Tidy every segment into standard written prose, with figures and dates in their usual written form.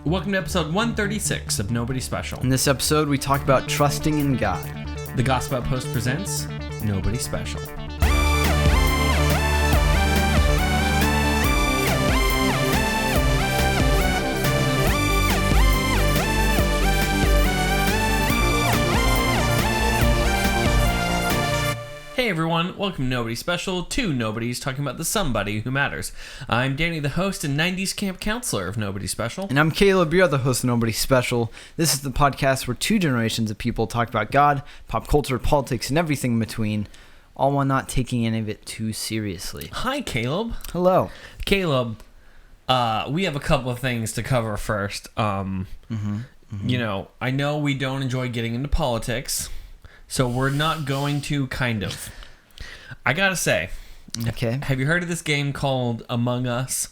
Welcome to episode 136 of Nobody Special. In this episode, we talk about trusting in God. The Gospel Outpost presents Nobody Special. Hey everyone, welcome to Nobody Special, two nobodies talking about the somebody who matters. I'm Danny, the host and 90s camp counselor of Nobody Special. And I'm Caleb, you're the host of Nobody Special. This is the podcast where two generations of people talk about God, pop culture, politics, and everything in between, all while not taking any of it too seriously. Hi Caleb. Hello. Caleb, we have a couple of things to cover first. You know, I know we don't enjoy getting into politics, so we're not going to, kind of. I gotta say, Okay. have you heard of this game called Among Us?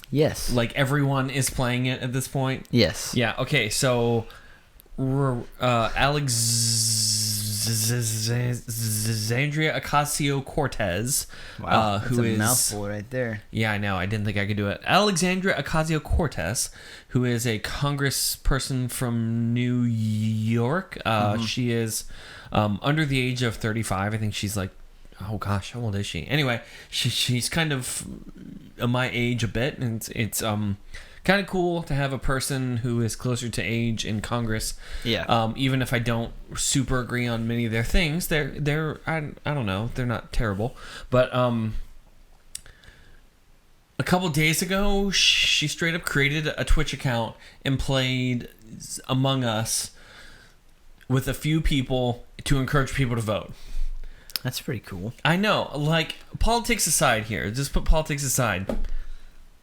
Yes. Like, everyone is playing it at this point? Yes. Yeah, okay, so Alexandria Ocasio-Cortez, Wow, that's who a is... mouthful right there. Yeah, I know. I didn't think I could do it. Alexandria Ocasio-Cortez, who is a congressperson from New York. She is under the age of 35. I think she's like, oh gosh, how old is she? Anyway, she's kind of my age a bit, and it's kind of cool to have a person who is closer to age in Congress. Yeah. Even if I don't super agree on many of their things, they're I don't know, they're not terrible, but a couple days ago, she straight up created a Twitch account and played Among Us with a few people to encourage people to vote. That's pretty cool. I know, like, politics aside here, just put politics aside.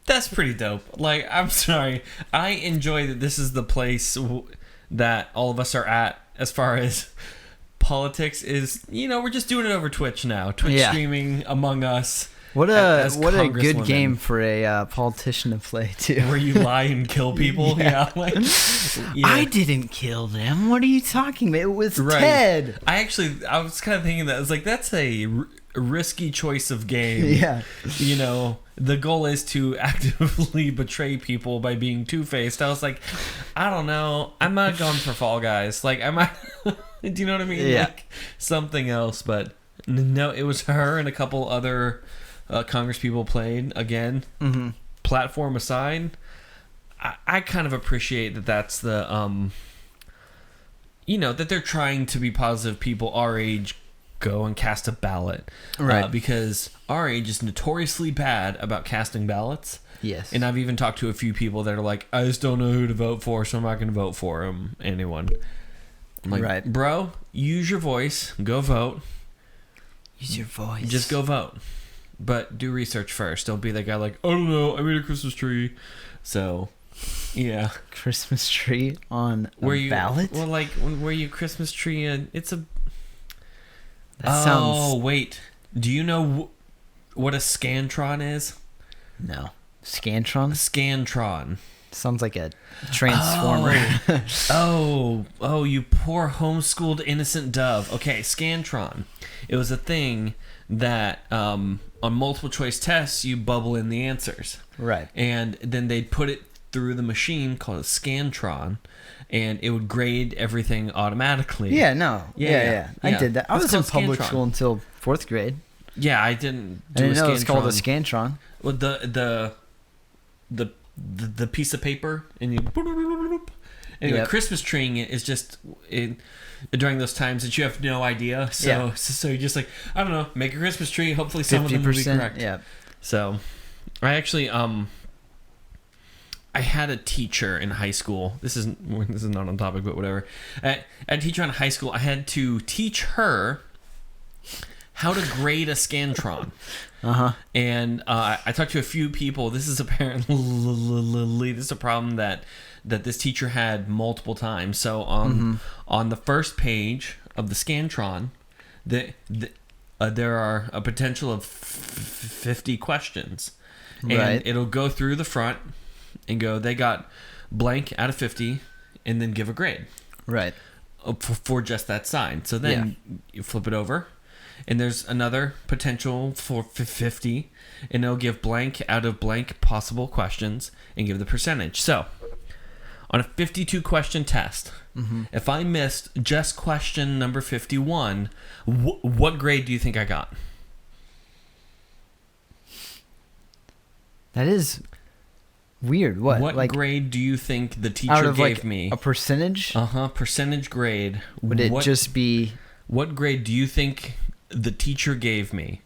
That's pretty dope. Like, I'm sorry. I enjoy that this is the place that all of us are at as far as politics is. You know, we're just doing it over Twitch now. Twitch streaming Among Us. What a good game for a politician to play too. Where you lie and kill people. Yeah. I didn't kill them. What are you talking about? It was Ted. I was kind of thinking that. I was like, that's a risky choice of game. Yeah. You know, the goal is to actively betray people by being two-faced. I was like, I don't know. I'm not going for Fall Guys. Like, I might. Do you know what I mean? Yeah. Like, something else. But no, it was her and a couple other Congress people played again. Mm-hmm. Platform aside, I kind of appreciate that that's the you know, that they're trying to be positive. People our age go and cast a ballot, right? Because our age is notoriously bad about casting ballots. Yes. And I've even talked to a few people that are like, I just don't know who to vote for, so I'm not going to vote for anyone. I'm like, right, bro, use your voice, go vote. Use your voice. Just go vote. But do research first. Don't be that guy like, I don't know, I made a Christmas tree. So, yeah. Christmas tree on a ballot? Well, like, where you Christmas tree, it's a... That sounds... Oh, wait. Do you know what a Scantron is? No. Scantron? Scantron. Sounds like a transformer. Oh, you poor homeschooled innocent dove. Okay, Scantron. It was a thing that on multiple choice tests, you bubble in the answers. Right. And then they'd put it through the machine called a Scantron, and it would grade everything automatically. Yeah, no. Yeah. I did that. I was in public school until 4th grade. Yeah, I didn't do I didn't know it was called a Scantron. Well, the piece of paper, and you... Anyway, yep. Christmas treeing is just... during those times that you have no idea. So you're just like, I don't know, make a Christmas tree. Hopefully some of them will be correct. Yeah. So I actually, I had a teacher in high school. This is not on topic, but whatever. I had a teacher in high school. I had to teach her how to grade a Scantron. And I talked to a few people. This is apparently this is a problem that this teacher had multiple times. So on the first page of the Scantron, there are a potential of 50 questions, and it'll go through the front and go, they got blank out of 50, and then give a grade. Right. For just that sign. So then you flip it over, and there's another potential for 50, and it'll give blank out of blank possible questions and give the percentage. So, on a 52 question test, if I missed just question number 51, what grade do you think I got? That is weird. What grade do you think the teacher gave me? A percentage? Percentage grade. Would it just be... What grade do you think the teacher gave me?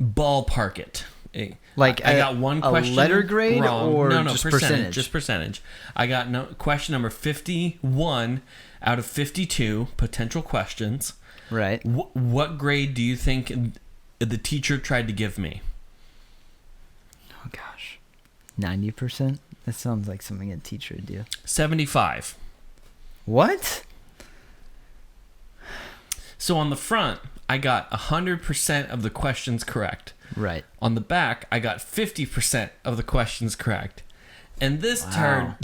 Ballpark it. I got one question. A letter grade wrong. or no, just percentage? Just percentage. I got question number 51 out of 52 potential questions. Right. What grade do you think the teacher tried to give me? Oh, gosh. 90%? That sounds like something a teacher would do. 75. What? So on the front, I got 100% of the questions correct. Right. On the back, I got 50% of the questions correct. And this turned...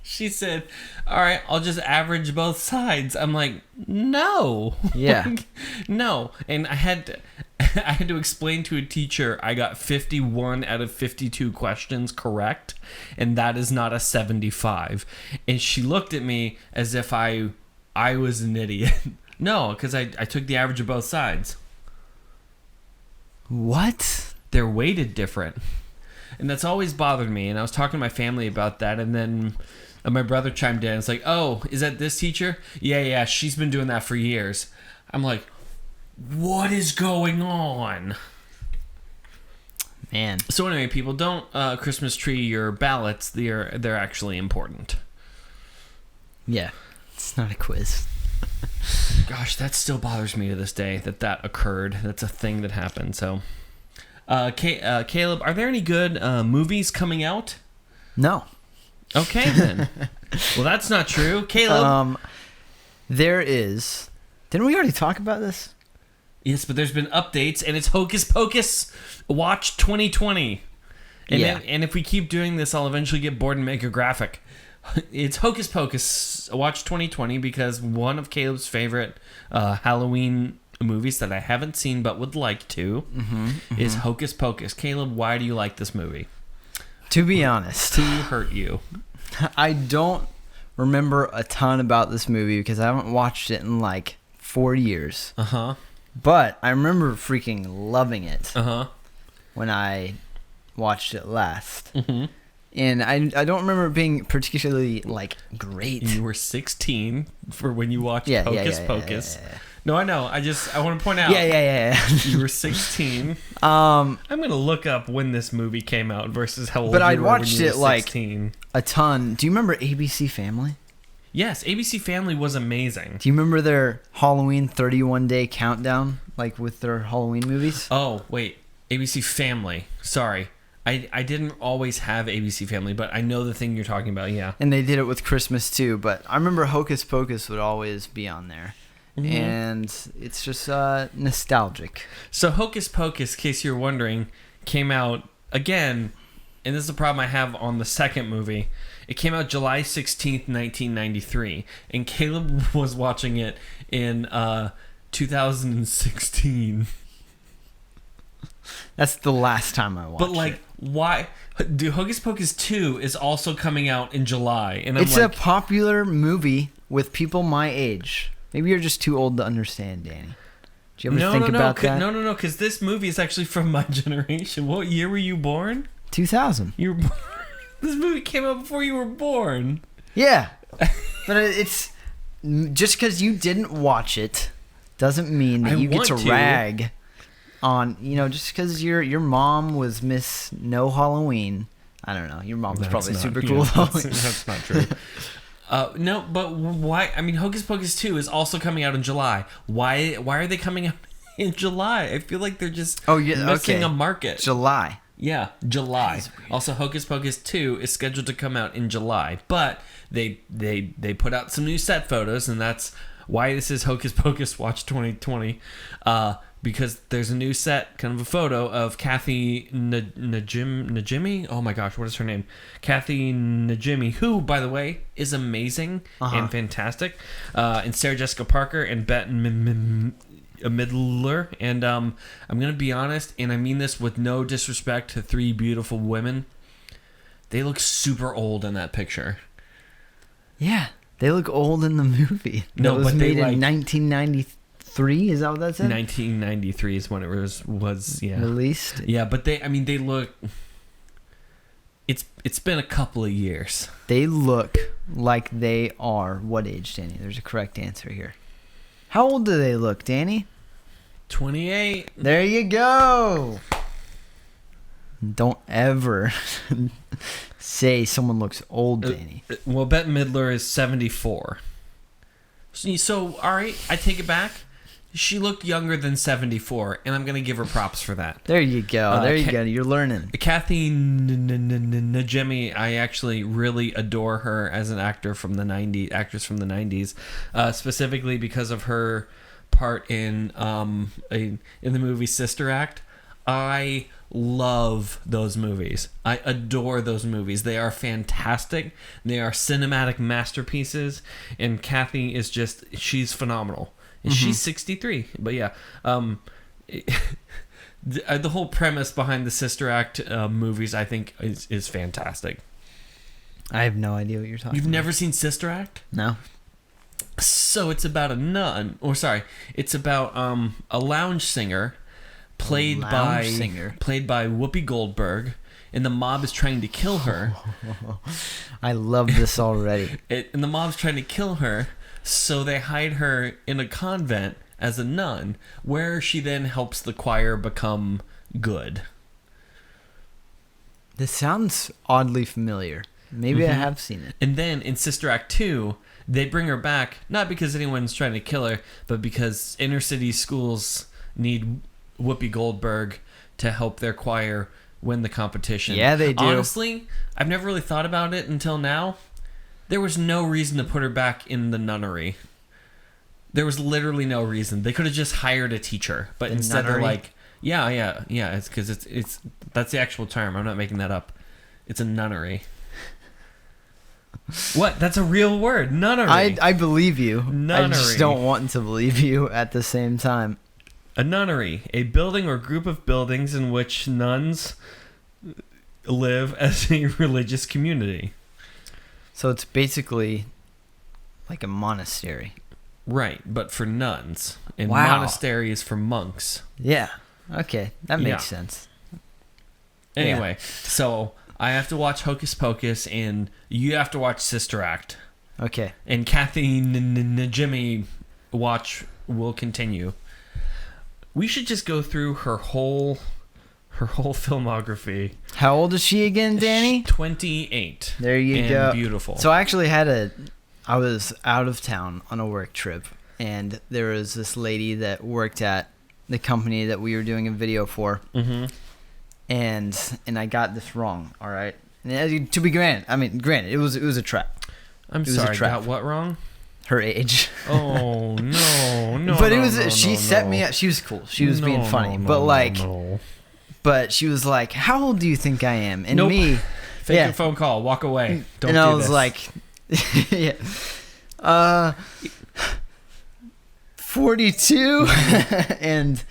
She said, all right, I'll just average both sides. I'm like, no. Yeah. No. And I had to explain to a teacher I got 51 out of 52 questions correct, and that is not a 75. And she looked at me as if I was an idiot. No, because I took the average of both sides. What? They're weighted different. And that's always bothered me. And I was talking to my family about that, and then my brother chimed in. It's like, oh, is that this teacher? Yeah, she's been doing that for years. I'm like, what is going on? Man. So anyway, people, don't Christmas tree your ballots. They're actually important. Yeah. It's not a quiz. Gosh, that still bothers me to this day that occurred. That's a thing that happened. So, Caleb, are there any good movies coming out? No. Okay, then. Well, that's not true. Caleb? There is. Didn't we already talk about this? Yes, but there's been updates, and it's Hocus Pocus Watch 2020. And if we keep doing this, I'll eventually get bored and make a graphic. It's Hocus Pocus Watch 2020 because one of Caleb's favorite Halloween movies that I haven't seen but would like to is Hocus Pocus. Caleb, why do you like this movie? To be honest, who hurt you? I don't remember a ton about this movie because I haven't watched it in like 4 years. But I remember freaking loving it when I watched it last. And I don't remember it being particularly, like, great. You were 16 for when you watched Hocus Pocus. Yeah. No, I know. I want to point out. Yeah. You were 16. I'm going to look up when this movie came out versus how old you were when you were 16. But I'd watched it, like, a ton. Do you remember ABC Family? Yes, ABC Family was amazing. Do you remember their Halloween 31-day countdown, like, with their Halloween movies? Oh, wait. ABC Family. Sorry. I didn't always have ABC Family, but I know the thing you're talking about, yeah. And they did it with Christmas, too. But I remember Hocus Pocus would always be on there. And it's just nostalgic. So Hocus Pocus, in case you're wondering, came out, again, and this is the problem I have on the second movie. It came out July 16th, 1993. And Caleb was watching it in 2016. That's the last time I watched it. But, like, why? Dude, Hocus Pocus 2 is also coming out in July. And it's a popular movie with people my age. Maybe you're just too old to understand, Danny. Do you ever think about that? No, because this movie is actually from my generation. What year were you born? 2000. This movie came out before you were born. Yeah. But it's... Just because you didn't watch it doesn't mean that you get to rag on... just because your mom was Miss No Halloween. I don't know. Your mom was probably super cool. That's not true. No, but why? I mean, Hocus Pocus 2 is also coming out in July. Why are they coming out in July? I feel like they're just missing a market. July. Yeah, July. Also, Hocus Pocus 2 is scheduled to come out in July, but they put out some new set photos, and that's why this is Hocus Pocus Watch 2020. Because there's a new set, kind of a photo of Kathy Najimy. Oh my gosh, what is her name? Kathy Najimy, who, by the way, is amazing and fantastic. And Sarah Jessica Parker and Bette a middler, and I'm gonna be honest, and I mean this with no disrespect to three beautiful women. They look super old in that picture. Yeah, they look old in the movie. No, that was but made they in 1993. Is that what that said? 1993 is when it was released. Yeah, but they look. It's been a couple of years. They look like they are what age, Danny? There's a correct answer here. How old do they look, Danny? 28. There you go. Don't ever say someone looks old, Danny. Well, Bette Midler is 74. So, all right, I take it back. She looked younger than 74, and I'm going to give her props for that. There you go. There you go. You're learning. Kathy Najimy, I actually really adore her as an actress from the 90s, specifically because of her part in the movie Sister Act. I love those movies. I adore those movies. They are fantastic. They are cinematic masterpieces, and Kathy is she's phenomenal. And she's 63. But yeah, the whole premise behind the Sister Act movies, I think, is fantastic. I have no idea what you're talking about. You've never seen Sister Act? No. So it's about it's about a lounge singer played by Whoopi Goldberg, and the mob is trying to kill her. I love this already. And the mob's trying to kill her, so they hide her in a convent as a nun, where she then helps the choir become good. This sounds oddly familiar. Maybe I have seen it. And then in Sister Act 2, they bring her back, not because anyone's trying to kill her, but because inner city schools need Whoopi Goldberg to help their choir win the competition. Yeah, they do. Honestly, I've never really thought about it until now. There was no reason to put her back in the nunnery. There was literally no reason. They could have just hired a teacher, but instead they're like, yeah. It's because it's that's the actual term. I'm not making that up. It's a nunnery. What? That's a real word. Nunnery. I believe you. Nunnery. I just don't want to believe you at the same time. A nunnery, a building or group of buildings in which nuns live as a religious community. So it's basically like a monastery. Right, but for nuns. And Wow. monastery is for monks. Yeah. Okay, that makes sense. Anyway, so I have to watch Hocus Pocus, and you have to watch Sister Act. Okay. And Kathy Najimy watch will continue. We should just go through her whole filmography. How old is she again, Danny? 28. There you go. Beautiful. So I actually I was out of town on a work trip, and there was this lady that worked at the company that we were doing a video for. Mm-hmm. And I got this wrong, all right? And to be granted, it was a trap. I'm sorry, got what wrong? Her age. Oh, no. But she set me up. She was cool. She was being funny. But she was like, "How old do you think I am?" And nope. me, Fake a phone call. Walk away. Don't and do I was this. like, yeah, 42, and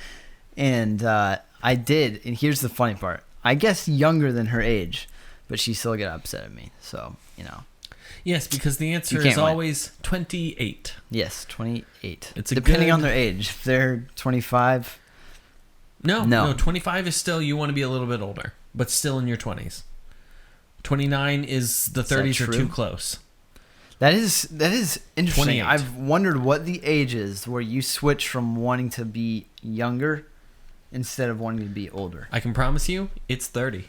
I did. And here's the funny part: I guess younger than her age, but she still got upset at me. So yes, because the answer is always 28. Yes, 28. It's depending on their age. If they're 25. No, 25 is still, you want to be a little bit older, but still in your 20s. 29 is the 30s are too close. That is interesting. 28. I've wondered what the age is where you switch from wanting to be younger instead of wanting to be older. I can promise you, it's 30.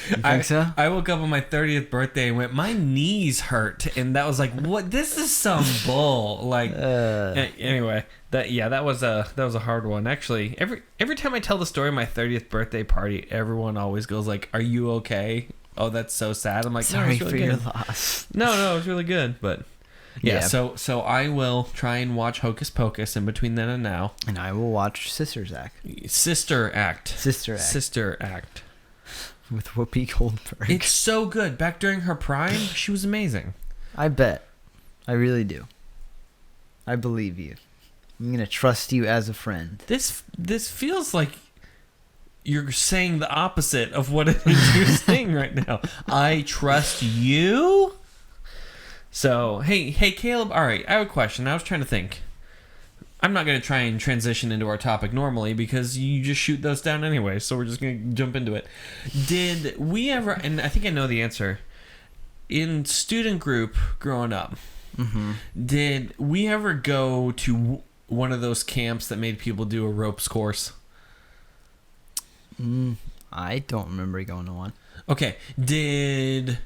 You think so? I woke up on my 30th birthday and went, my knees hurt, and that was like, what? This is some bull. Like, anyway, that was a hard one. Actually, every time I tell the story of my 30th birthday party, everyone always goes like, "Are you okay?" Oh, that's so sad. I'm like, sorry no, for your loss. No, it was really good, but yeah. So I will try and watch Hocus Pocus in between then and now, and I will watch Sister Act. With Whoopi Goldberg. It's so good. Back during her prime, she was amazing. I bet. I really do. I believe you. I'm gonna trust you as a friend. This feels like you're saying the opposite of what it is you're saying right now. I trust you. So hey Caleb. All right, I have a question. I was trying to think. I'm not going to try and transition into our topic normally because you just shoot those down anyway. So we're just going to jump into it. Did we ever? And I think I know the answer. In student group growing up, did we ever go to one of those camps that made people do a ropes course? I don't remember going to one. Okay. Did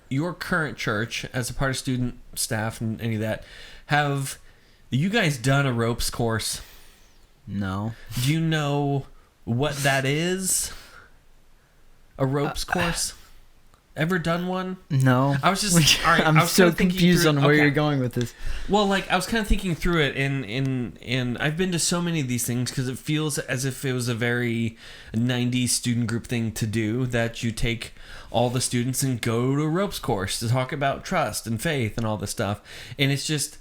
your current church, as a part of student staff and any of that, have you guys done a ropes course? No. Do you know what that is? A ropes course? Ever done one? No. I was just all right. I'm so confused on where you're going with this. Well, like I was kind of thinking through it, and I've been to so many of these things because it feels as if it was a very 90s student group thing to do. That you take all the students and go to a ropes course to talk about trust and faith and all this stuff, and it's just,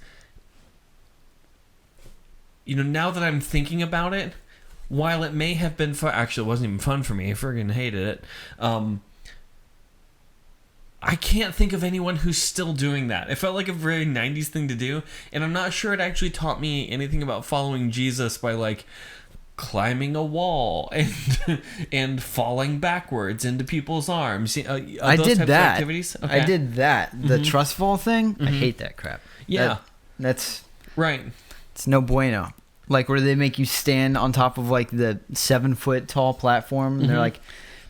now that I'm thinking about it, while it may have been fun, actually it wasn't even fun for me. I friggin' hated it. I can't think of anyone who's still doing that. It felt like a very 90s thing to do, and I'm not sure it actually taught me anything about following Jesus by like climbing a wall and falling backwards into people's arms. I did that. Activities? Okay. I did that. The trust fall thing. I hate that crap. Yeah, that's right. It's no bueno. Like where they make you stand on top of like the 7-foot tall platform, and they're like,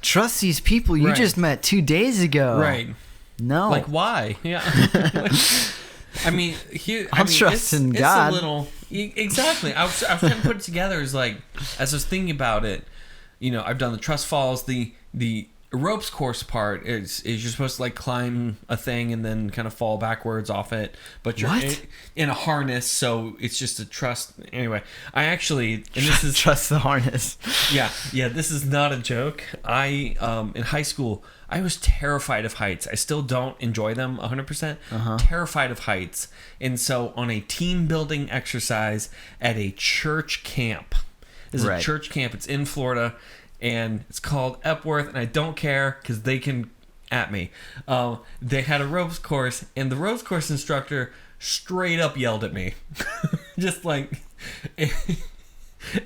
trust these people you just met 2 days ago. Right. No. Like, why? Yeah. I mean, I'm trusting God. It's a little... Exactly. I was trying to put it together as like, as I was thinking about it, I've done the trust falls, the ropes course part is you're supposed to like climb a thing and then kind of fall backwards off it, but you're in a harness, so it's just a trust. Anyway, I actually, and this is trust the harness. Yeah, this is not a joke. I in high school I was terrified of heights. I still don't enjoy them 100%. Terrified of heights, and so on a team building exercise at a church camp. This is a church camp. It's in Florida. And it's called Epworth, and I don't care because they can at me. They had a ropes course, and the ropes course instructor straight up yelled at me. Just like...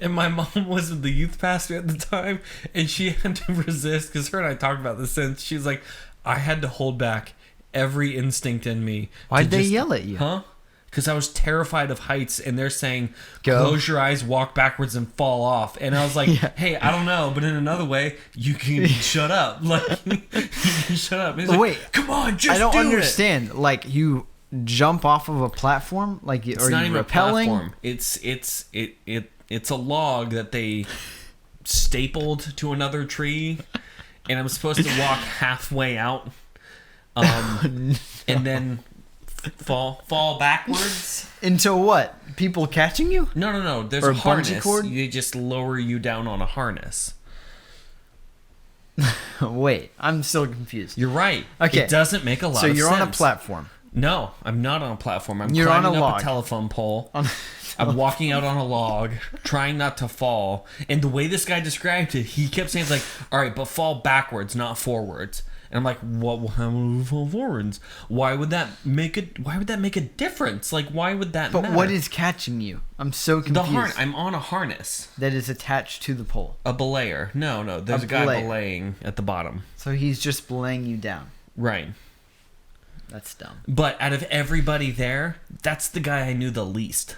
And my mom was the youth pastor at the time, and she had to resist, because her and I talked about this since. She was like, I had to hold back every instinct in me. Why'd they yell at you? Huh? Because I was terrified of heights, and they're saying, close your eyes, walk backwards, and fall off. And I was like, hey, I don't know, but in another way, you can shut up. Like, you can shut up. And wait, like, come on, just do it. I don't understand. Like, you jump off of a platform? Like, it's are not you even rappelling? A platform. It's a log that they stapled to another tree, and I'm supposed to walk halfway out, and then... fall backwards into what? People catching you? No. There's a harness. Cord? They just lower you down on a harness. Wait, I'm still confused. You're right. Okay, it doesn't make a lot of sense. So you're on a platform. No, I'm not on a platform. You're climbing on a up log. A telephone pole. I'm walking out on a log, trying not to fall. And the way this guy described it, he kept saying, it's like, all right, but fall backwards, not forwards. And I'm like, what? How will fall forwards? Why would that make a difference? Like, why would that matter? But what is catching you? I'm so confused. I'm on a harness that is attached to the pole. A belayer. No. There's a guy belaying at the bottom. So he's just belaying you down. Right. That's dumb. But out of everybody there, that's the guy I knew the least.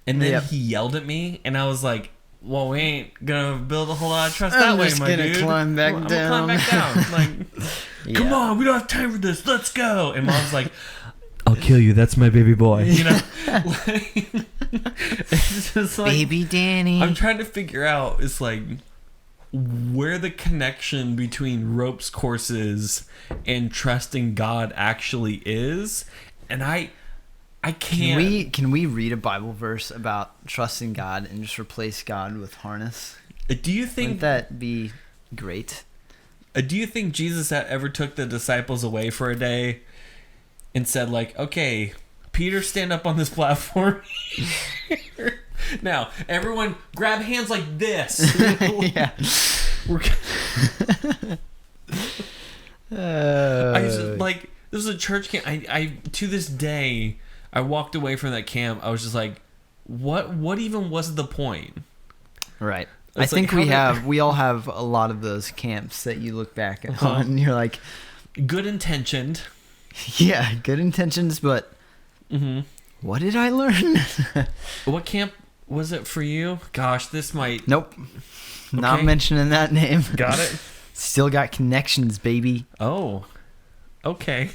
And then he yelled at me, and I was like, well, we ain't gonna build a whole lot of trust that way, my dude. I'm just gonna climb back down. I'm gonna climb back down. Like, come on, we don't have time for this. Let's go. And Mom's like, I'll kill you. That's my baby boy. It's just like, baby Danny. I'm trying to figure out, it's like, where the connection between ropes courses and trusting God actually is. And I can't. Can we read a Bible verse about trusting God and just replace God with harness? Do you think... Wouldn't that be great? Do you think Jesus ever took the disciples away for a day and said, like, okay, Peter, stand up on this platform. Now, everyone grab hands like this. Yeah. I used to, like, this was a church camp. I to this day, I walked away from that camp. I was just like, what even was the point? Right. It's I think like, we all have a lot of those camps that you look back on and you're like, good intentioned. Yeah, good intentions, but what did I learn? What camp was it for you? Gosh, this might... Nope. Not Okay. mentioning that name. Got it? Still got connections, baby. Oh. Okay.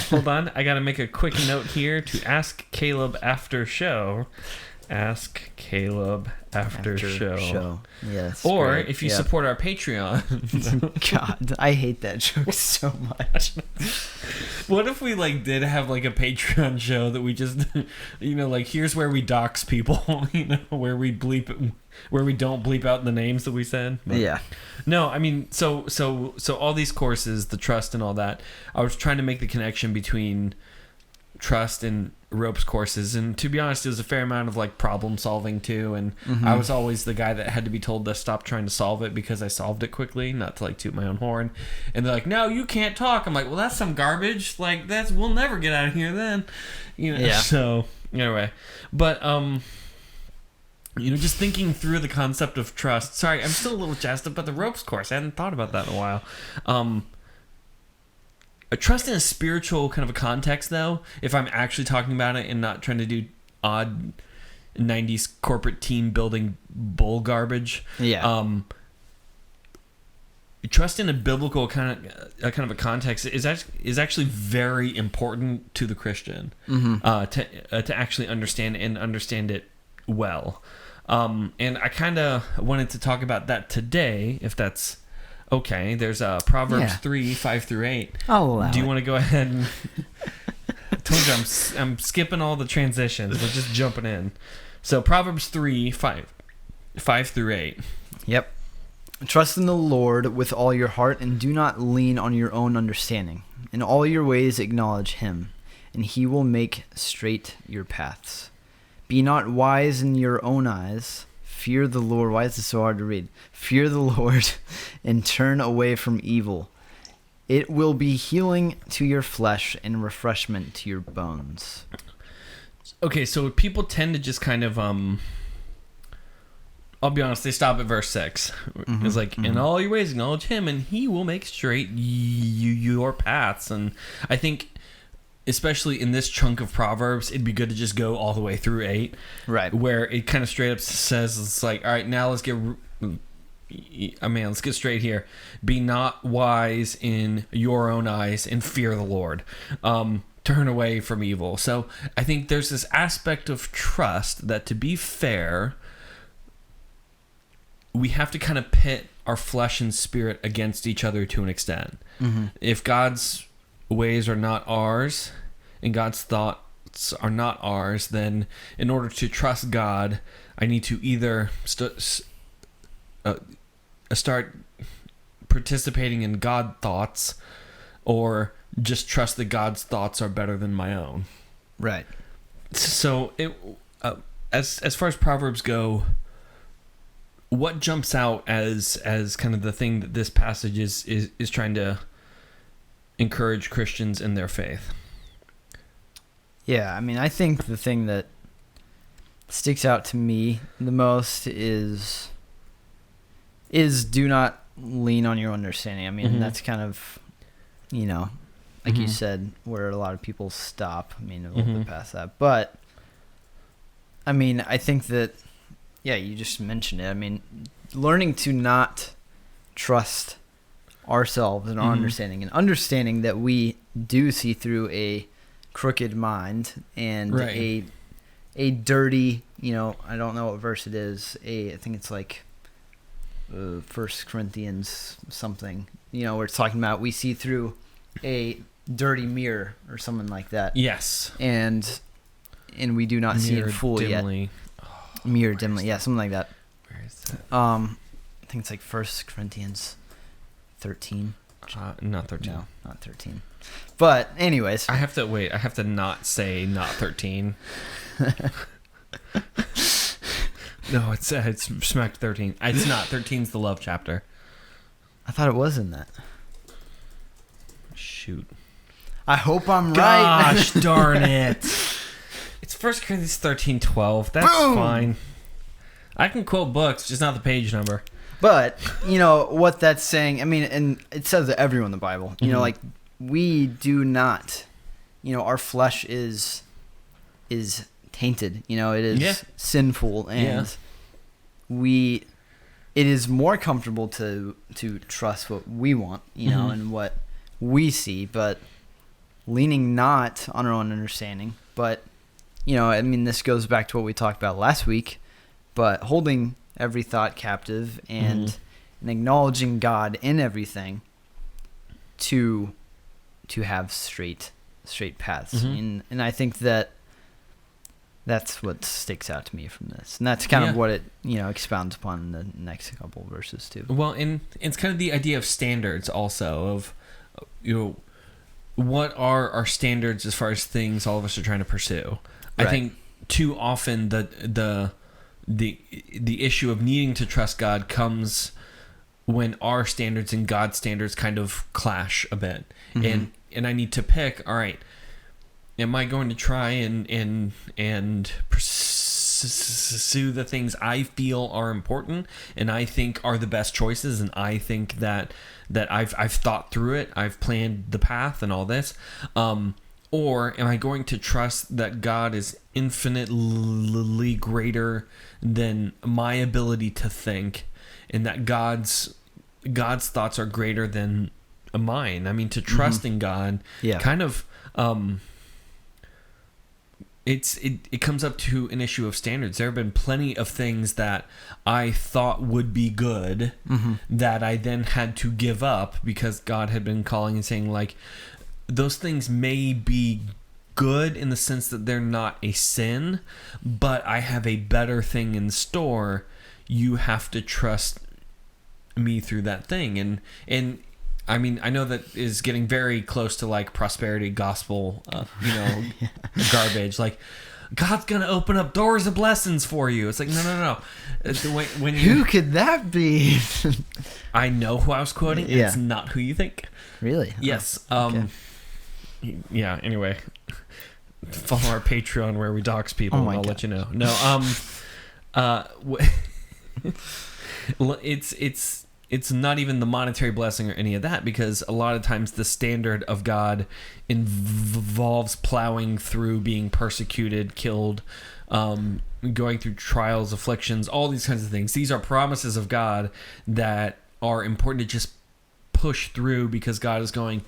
Hold on. I got to make a quick note here to ask Caleb after show. Ask Caleb after show. Yes. Or great. if you Yep. support our Patreon. God, I hate that joke so much. What if we like did have like a Patreon show that we just, like here's where we dox people, where we don't bleep out the names that we said. But, Yeah. No, I mean, so all these courses, the trust and all that, I was trying to make the connection between trust and ropes courses, and to be honest, it was a fair amount of like problem solving too, and I was always the guy that had to be told to stop trying to solve it because I solved it quickly, not to like toot my own horn. And they're like, no, you can't talk. I'm like, well, that's some garbage, like we'll never get out of here then, Yeah. So anyway, but just thinking through the concept of trust. Sorry, I'm still a little jazzed up about the ropes course. I hadn't thought about that in a while. A trust in a spiritual kind of a context, though, if I'm actually talking about it and not trying to do odd 90s corporate team building bull garbage. Yeah. Trust in a biblical kind of a context is actually very important to the Christian to actually understand it well. And I kind of wanted to talk about that today, if that's okay. There's Proverbs 3, 5 through 8. I'll allow Do you it. want to go ahead and... I told you I'm skipping all the transitions. We're just jumping in. So Proverbs 3, 5 through 8. Yep. Trust in the Lord with all your heart and do not lean on your own understanding. In all your ways acknowledge him, and he will make straight your paths. Be not wise in your own eyes. Fear the Lord. Why is this so hard to read? Fear the Lord and turn away from evil. It will be healing to your flesh and refreshment to your bones. Okay, so people tend to just kind of I'll be honest, they stop at verse 6. It's like, in all your ways acknowledge him and he will make straight your paths. And I think especially in this chunk of Proverbs, it'd be good to just go all the way through 8. Right. Where it kind of straight up says, it's like, all right, now let's get straight here. Be not wise in your own eyes and fear the Lord. Turn away from evil. So I think there's this aspect of trust that, to be fair, we have to kind of pit our flesh and spirit against each other to an extent. If God's ways are not ours and God's thoughts are not ours, then in order to trust God, I need to either start participating in God thoughts or just trust that God's thoughts are better than my own. Right. So as far as Proverbs go, what jumps out as kind of the thing that this passage is trying to encourage Christians in their faith? Yeah, I mean, I think the thing that sticks out to me the most is do not lean on your understanding. I mean, that's kind of, like you said, where a lot of people stop. I mean, a little bit past that. But, I mean, I think that, yeah, you just mentioned it. I mean, learning to not trust ourselves and our understanding, and understanding that we do see through a crooked mind and right. a dirty, I don't know what verse it is. I think it's like 1 Corinthians something, where it's talking about we see through a dirty mirror or something like that. Yes. And we do not see it fully dimly. yet. Mirror dimly. Yeah, something like that. Where is that? I think it's like 1 Corinthians 13. Not 13. No, not 13. But anyways, I have to not say not 13. No, it's smack 13. It's not. 13's the love chapter. I thought it was in that. Shoot. I hope I'm right. Gosh darn it. It's 1 Corinthians 13:12. That's Boom! fine. I can quote books, just not the page number. But, what that's saying, I mean, and it says that everywhere in the Bible, like, we do not, our flesh is tainted, it is sinful, and it is more comfortable to trust what we want, and what we see, but leaning not on our own understanding, but, this goes back to what we talked about last week, but holding every thought captive and acknowledging God in everything to have straight paths. And I think that's what sticks out to me from this. And that's kind of what it, expounds upon in the next couple verses too. Well, and it's kind of the idea of standards also of, what are our standards as far as things all of us are trying to pursue. Right. I think too often the issue of needing to trust God comes when our standards and God's standards kind of clash a bit. And I need to pick, all right, am I going to try and pursue the things I feel are important and I think are the best choices, and I think that I've thought through it, I've planned the path and all this, or am I going to trust that God is infinitely greater than my ability to think, and that God's thoughts are greater than mine? I mean, to trust in God, kind of, it comes up to an issue of standards. There have been plenty of things that I thought would be good that I then had to give up because God had been calling and saying, like, those things may be good in the sense that they're not a sin, but I have a better thing in store. You have to trust me through that thing. And I mean, I know that is getting very close to like prosperity gospel, garbage. Like, God's gonna open up doors of blessings for you. It's like, no. When who could that be? I know who I was quoting. Yeah. It's not who you think. Really? Yes. Okay. Yeah. Anyway, follow our Patreon where we dox people. And I'll let you know. No. It's not even the monetary blessing or any of that, because a lot of times the standard of God involves plowing through being persecuted, killed, going through trials, afflictions, all these kinds of things. These are promises of God that are important to just push through, because God is going,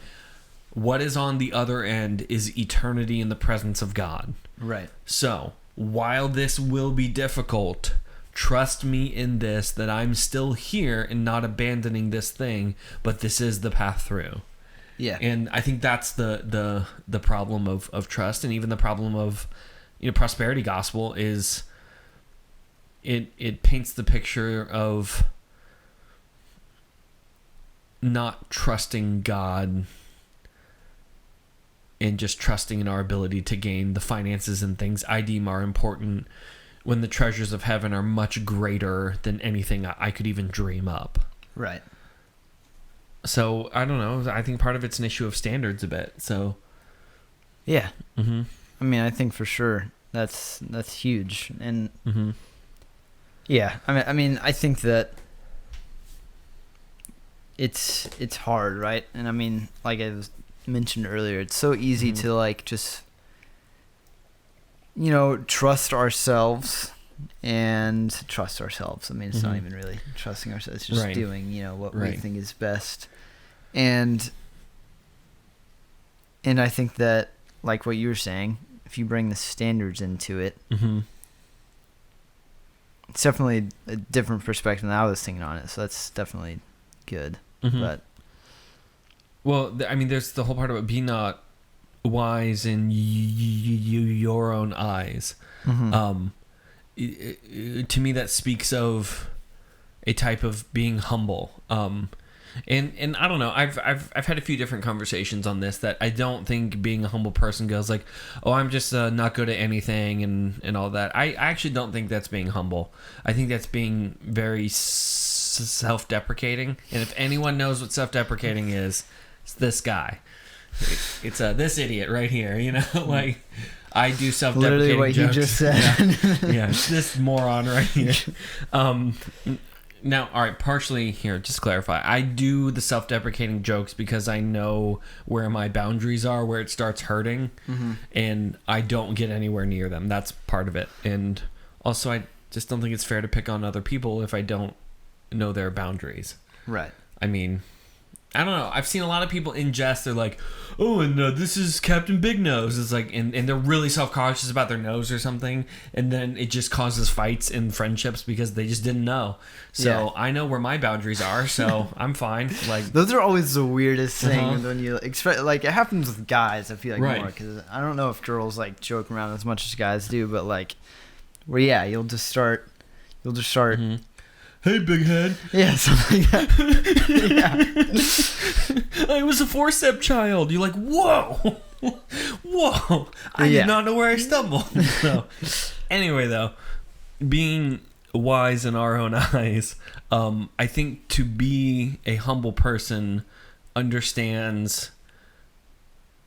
what is on the other end is eternity in the presence of God. Right. So while this will be difficult, trust me in this, that I'm still here and not abandoning this thing, but this is the path through. Yeah. And I think that's the problem of trust, and even the problem of prosperity gospel is it paints the picture of not trusting God and just trusting in our ability to gain the finances and things I deem are important, when the treasures of heaven are much greater than anything I could even dream up. Right. So, I don't know. I think part of it's an issue of standards a bit. So, yeah. I mean, I think for sure that's huge. And yeah, I mean, I think that it's hard, right? And I mean, like I mentioned earlier, it's so easy to like just trust ourselves. I mean, it's not even really trusting ourselves. It's just doing, what we think is best. And I think that, like what you were saying, if you bring the standards into it, it's definitely a different perspective than I was thinking on it. So that's definitely good. But well, I mean, there's the whole part about being not wise in your own eyes. To me, that speaks of a type of being humble. And I don't know. I've had a few different conversations on this that I don't think being a humble person goes like, oh, I'm just not good at anything and all that. I actually don't think that's being humble. I think that's being very self-deprecating. And if anyone knows what self-deprecating is, it's this guy. It's this idiot right here. You know, like I do self-deprecating literally what jokes. you just said. Yeah, it's this moron right here. Now, all right, partially here, just to clarify, I do the self-deprecating jokes because I know where my boundaries are, where it starts hurting, and I don't get anywhere near them. That's part of it. And also, I just don't think it's fair to pick on other people if I don't know their boundaries. Right. I mean, I don't know. I've seen a lot of people in jest. They're like, oh, and this is Captain Big Nose. It's like, and they're really self-conscious about their nose or something. And then it just causes fights in friendships because they just didn't know. So I know where my boundaries are, so I'm fine. Like those are always the weirdest things when you expect. Like it happens with guys. I feel like more because I don't know if girls like joke around as much as guys do, but like, where you'll just start. Hey, big head. Yeah, something like that. I was a forceps child. You're like, whoa. Whoa. I did not know where I stumbled. So, anyway, though, being wise in our own eyes, I think to be a humble person understands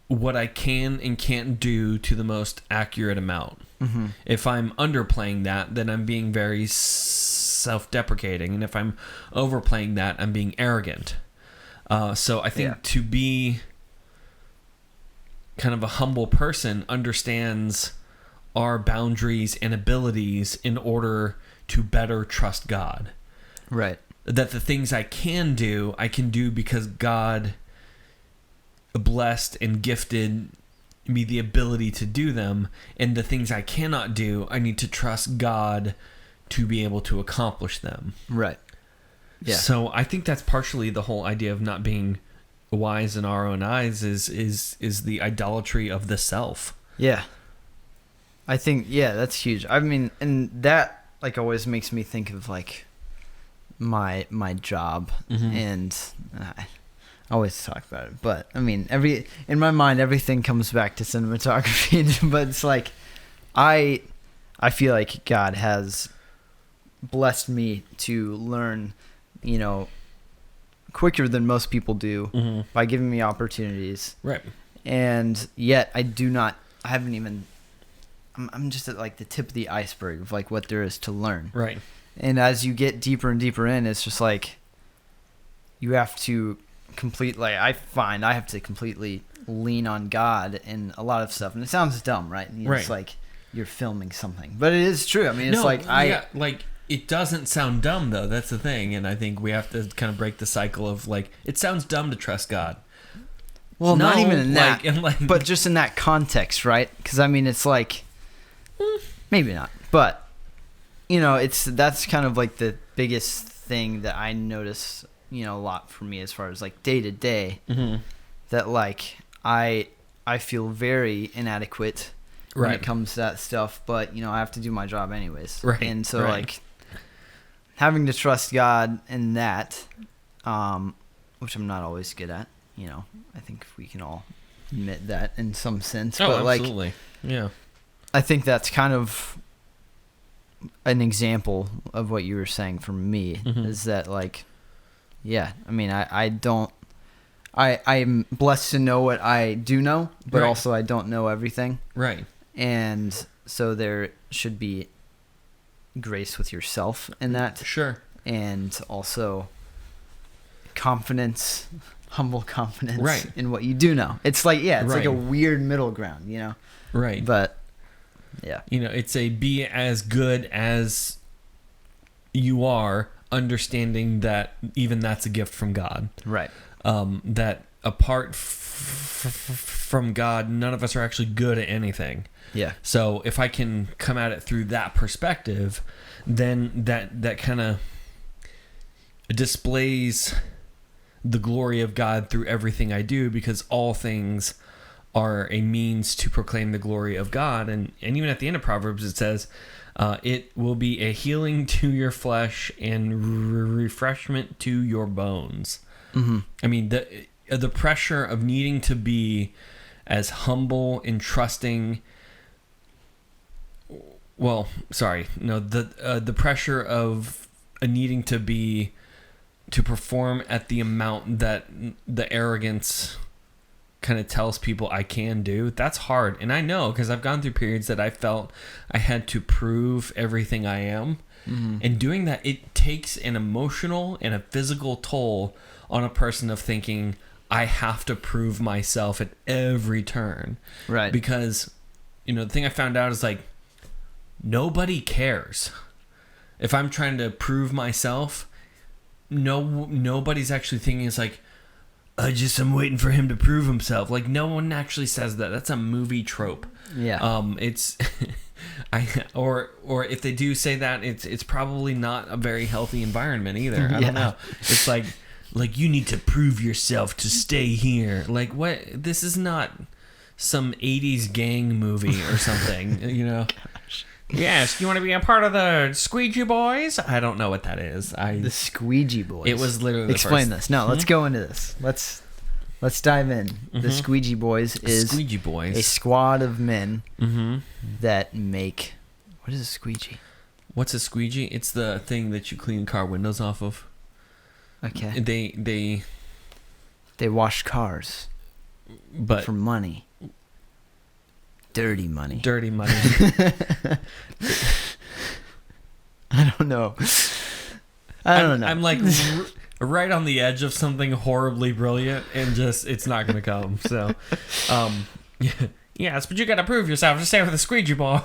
what I can and can't do to the most accurate amount. Mm-hmm. If I'm underplaying that, then I'm being very self-deprecating, and if I'm overplaying that, I'm being arrogant. So I think to be kind of a humble person understands our boundaries and abilities in order to better trust God. Right. That the things I can do because God blessed and gifted me the ability to do them, and the things I cannot do, I need to trust God to be able to accomplish them. Right. Yeah. So I think that's partially the whole idea of not being wise in our own eyes is the idolatry of the self. Yeah. I think that's huge. I mean, and that like always makes me think of like my job, and I always talk about it. But I mean, in my mind, everything comes back to cinematography. But it's like I feel like God has blessed me to learn, quicker than most people do by giving me opportunities. Right. And yet I'm just at like the tip of the iceberg of like what there is to learn. Right. And as you get deeper and deeper in, it's just like you have to I find I have to completely lean on God in a lot of stuff. And it sounds dumb, right? It's like you're filming something. But it is true. I mean, it's it doesn't sound dumb, though. That's the thing. And I think we have to kind of break the cycle of, like, it sounds dumb to trust God. Well, not even in that. But just in that context, right? Because, I mean, it's like, maybe not. But, that's kind of like the biggest thing that I notice, a lot for me as far as, like, day to day. That, like, I feel very inadequate when it comes to that stuff. But, I have to do my job anyways. Right. And so, like, having to trust God in that, which I'm not always good at, I think we can all admit that in some sense. Oh, but absolutely. Yeah. I think that's kind of an example of what you were saying for me, is that, like, I mean, I'm blessed to know what I do know, but also I don't know everything. Right. And so there should be grace with yourself in that. Sure. And also humble confidence in what you do know. It's like, like a weird middle ground, Right. But, yeah. It's a be as good as you are, understanding that even that's a gift from God. Right. That apart from God, none of us are actually good at anything. Yeah. So if I can come at it through that perspective, then that kind of displays the glory of God through everything I do, because all things are a means to proclaim the glory of God. And even at the end of Proverbs, it says, it will be a healing to your flesh and refreshment to your bones. Mm-hmm. I mean, the pressure of needing to be as humble and trusting. Well, sorry, no, the pressure of needing to perform at the amount that the arrogance kind of tells people I can do. That's hard, and I know because I've gone through periods that I felt I had to prove everything I am, and doing that, it takes an emotional and a physical toll on a person of thinking I have to prove myself at every turn, right? Because the thing I found out is like nobody cares if I'm trying to prove myself. Nobody's actually thinking it's like I'm waiting for him to prove himself. Like no one actually says that. That's a movie trope. Yeah. It's or if they do say that, it's probably not a very healthy environment either. I don't know. It's like you need to prove yourself to stay here. Like what? This is not some 80s gang movie or something, Gosh. Yes, you want to be a part of the Squeegee Boys? I don't know what that is. The Squeegee Boys. It was literally Explain this. No, let's go into this. Let's dive in. The Squeegee Boys is a squad of men that make... What is a squeegee? What's a squeegee? It's the thing that you clean car windows off of. Okay. They wash cars, but for money. Dirty money. I don't know. I don't know. I'm like right on the edge of something horribly brilliant, and just it's not going to come. So, yes, but you got to prove yourself to stay with the Squeegee Boys.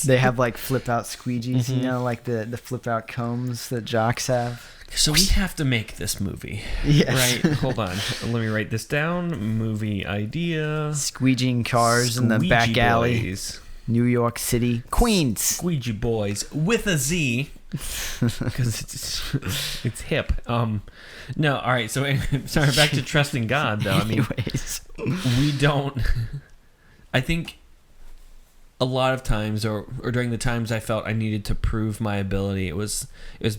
They have like flip out squeegees, like the flip out combs that jocks have. So we have to make this movie. Yes. Right? Hold on. Let me write this down. Movie idea. Squeegeeing cars in the back alley. Boys. New York City. Queens. Squeegee Boys with a Z. Because it's hip. No, all right. So, sorry, back to trusting God, though. Anyways. We don't... I think a lot of times, or during the times I felt I needed to prove my ability, it was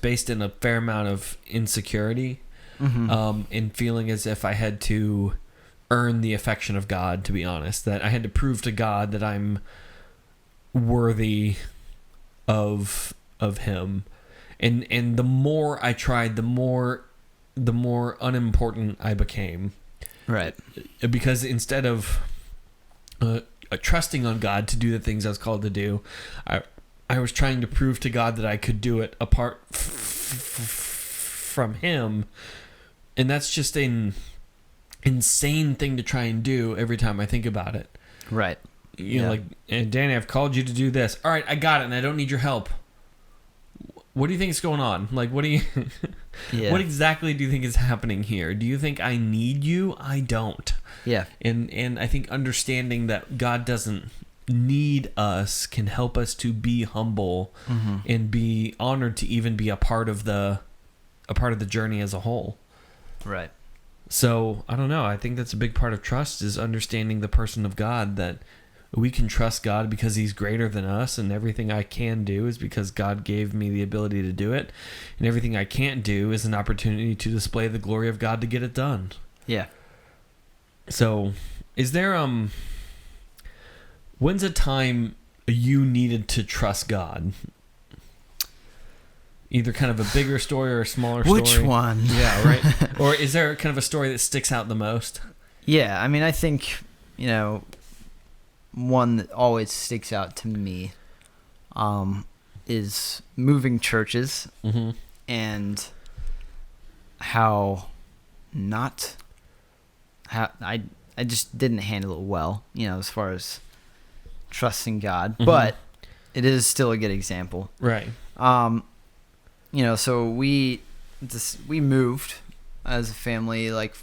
based in a fair amount of insecurity, and feeling as if I had to earn the affection of God. To be honest, that I had to prove to God that I'm worthy of Him, and the more I tried, the more unimportant I became. Right. Because instead of trusting on God to do the things I was called to do, I was trying to prove to God that I could do it apart from Him, and that's just an insane thing to try and do every time I think about it. Right. You know, like, and Danny, I've called you to do this. All right, I got it, and I don't need your help. What do you think is going on? Like, what do you... What exactly do you think is happening here? Do you think I need you? I don't. Yeah. And I think understanding that God doesn't need us can help us to be humble and be honored to even be a part of the journey as a whole. Right. So, I don't know. I think that's a big part of trust, is understanding the person of God, that we can trust God because He's greater than us, and everything I can do is because God gave me the ability to do it, and everything I can't do is an opportunity to display the glory of God to get it done. Yeah. So, is there when's a time you needed to trust God? Either kind of a bigger story or a smaller story. Which one? Yeah, right. Or is there kind of a story that sticks out the most? Yeah, I mean, I think, one that always sticks out to me is moving churches and how I just didn't handle it well, as far as trusting God, but it is still a good example. Right. So we moved as a family, like,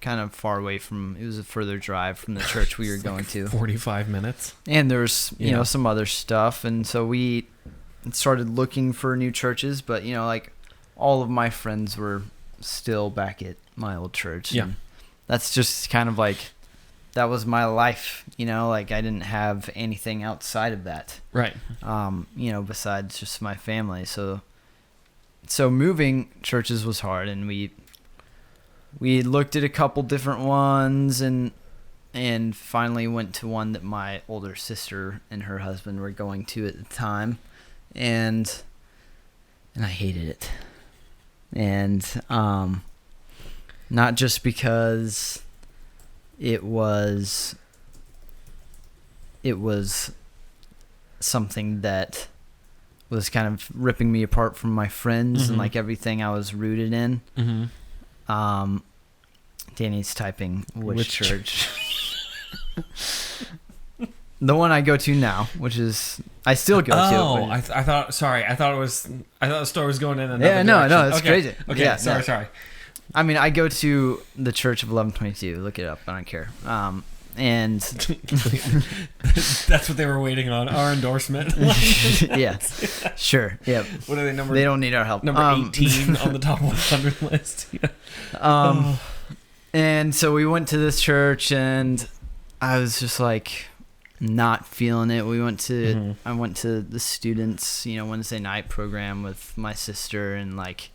kind of far away from, it was a further drive from the church we were going to. 45 minutes. And there's, some other stuff. And so we started looking for new churches, but, like, all of my friends were still back at my old church. Yeah. And that's just kind of like, that was my life, like, I didn't have anything outside of that. Right. Besides just my family. So moving churches was hard, and we we looked at a couple different ones and finally went to one that my older sister and her husband were going to at the time, and I hated it. And not just because it was something that was kind of ripping me apart from my friends and like everything I was rooted in. Danny's typing which church. The one I go to now, which is I still go to. Oh, I thought. Sorry, I thought the story was going in another direction. No, that's crazy. Okay, yeah, sorry. I mean, I go to the Church of 1122. Look it up. I don't care. And that's what they were waiting on. Our endorsement. Yeah, sure. Yep. What are they number? They don't need our help. Number 18 on the top 100 list. Yeah. And so we went to this church, and I was just like not feeling it. We went to I went to the students, Wednesday night program with my sister, and like